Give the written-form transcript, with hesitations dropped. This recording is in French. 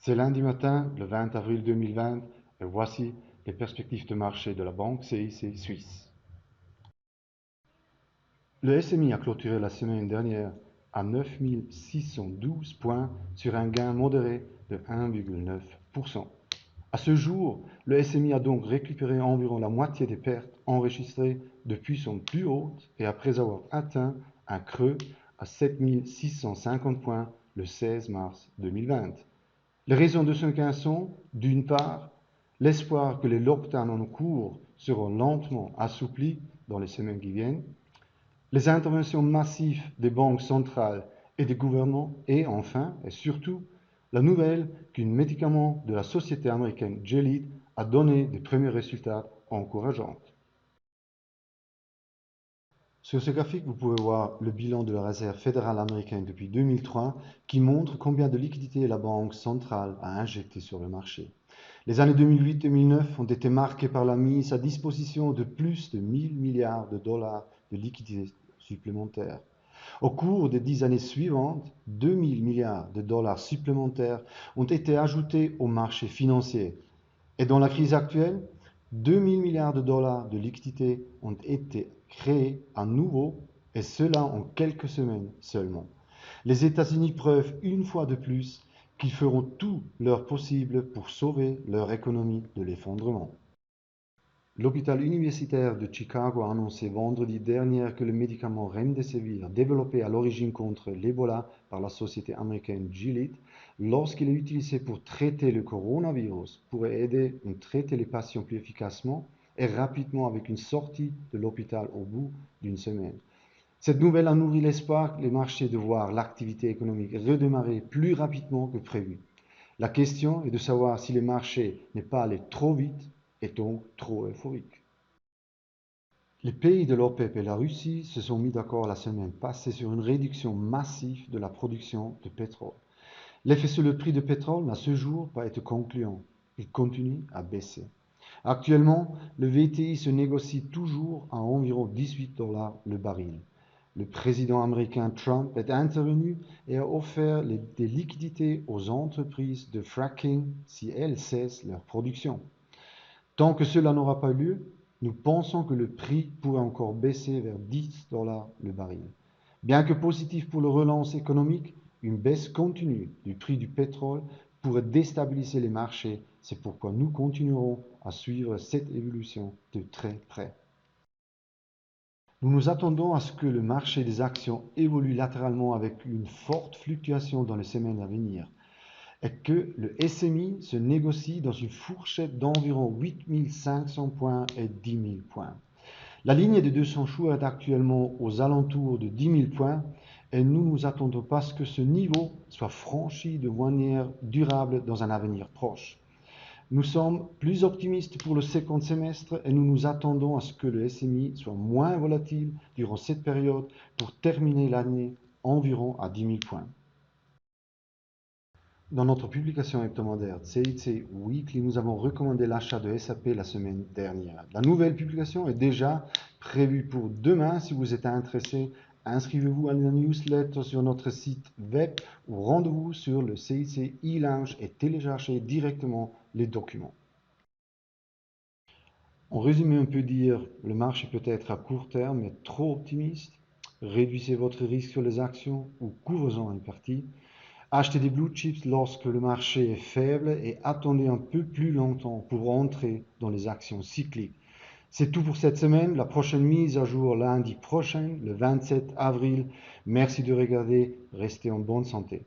C'est lundi matin, le 20 avril 2020, et voici les perspectives de marché de la banque CIC Suisse. Le SMI a clôturé la semaine dernière à 9 612 points sur un gain modéré de 1,9%. À ce jour, le SMI a donc récupéré environ la moitié des pertes enregistrées depuis son plus haut et après avoir atteint un creux à 7 650 points le 16 mars 2020. Les raisons de ce gain sont, d'une part, l'espoir que les lockdowns en cours seront lentement assouplis dans les semaines qui viennent, les interventions massives des banques centrales et des gouvernements, et enfin, et surtout, la nouvelle qu'un médicament de la société américaine Gilead a donné des premiers résultats encourageants. Sur ce graphique, vous pouvez voir le bilan de la Réserve fédérale américaine depuis 2003 qui montre combien de liquidités la Banque centrale a injecté sur le marché. Les années 2008-2009 ont été marquées par la mise à disposition de plus de 1000 milliards de dollars de liquidités supplémentaires. Au cours des 10 années suivantes, 2000 milliards de dollars supplémentaires ont été ajoutés au marché financier. Et dans la crise actuelle, 2000 milliards de dollars de liquidités ont été créés à nouveau, et cela en quelques semaines seulement. Les États-Unis prouvent une fois de plus qu'ils feront tout leur possible pour sauver leur économie de l'effondrement. L'hôpital universitaire de Chicago a annoncé vendredi dernier que le médicament Remdesivir, développé à l'origine contre l'Ebola par la société américaine Gilead, lorsqu'il est utilisé pour traiter le coronavirus, pourrait aider à traiter les patients plus efficacement et rapidement avec une sortie de l'hôpital au bout d'une semaine. Cette nouvelle a nourri l'espoir que les marchés de voir l'activité économique redémarrer plus rapidement que prévu. La question est de savoir si les marchés n'est pas allé trop vite et donc trop euphorique. Les pays de l'OPEP et la Russie se sont mis d'accord la semaine passée sur une réduction massive de la production de pétrole. L'effet sur le prix du pétrole n'a ce jour pas été concluant. Il continue à baisser. Actuellement, le WTI se négocie toujours à environ 18 dollars le baril. Le président américain Trump est intervenu et a offert des liquidités aux entreprises de fracking si elles cessent leur production. Tant que cela n'aura pas lieu, nous pensons que le prix pourrait encore baisser vers 10 dollars le baril. Bien que positif pour la relance économique, une baisse continue du prix du pétrole pourrait déstabiliser les marchés. C'est pourquoi nous continuerons à suivre cette évolution de très près. Nous nous attendons à ce que le marché des actions évolue latéralement avec une forte fluctuation dans les semaines à venir et que le SMI se négocie dans une fourchette d'environ 8 500 points et 10 000 points. La ligne des 200 jours est actuellement aux alentours de 10 000 points et nous nous attendons pas à ce que ce niveau soit franchi de manière durable dans un avenir proche. Nous sommes plus optimistes pour le second semestre et nous nous attendons à ce que le SMI soit moins volatile durant cette période pour terminer l'année environ à 10 000 points. Dans notre publication hebdomadaire CIC Weekly, nous avons recommandé l'achat de SAP la semaine dernière. La nouvelle publication est déjà prévue pour demain. Si vous êtes intéressé, inscrivez-vous à la newsletter sur notre site web ou rendez-vous sur le CIC e-Lounge et téléchargez directement les documents. En résumé, on peut dire le marché peut être à court terme mais trop optimiste. Réduisez votre risque sur les actions ou couvrez-en une partie. Achetez des blue chips lorsque le marché est faible et attendez un peu plus longtemps pour entrer dans les actions cycliques. C'est tout pour cette semaine. La prochaine mise à jour lundi prochain, le 27 avril. Merci de regarder. Restez en bonne santé.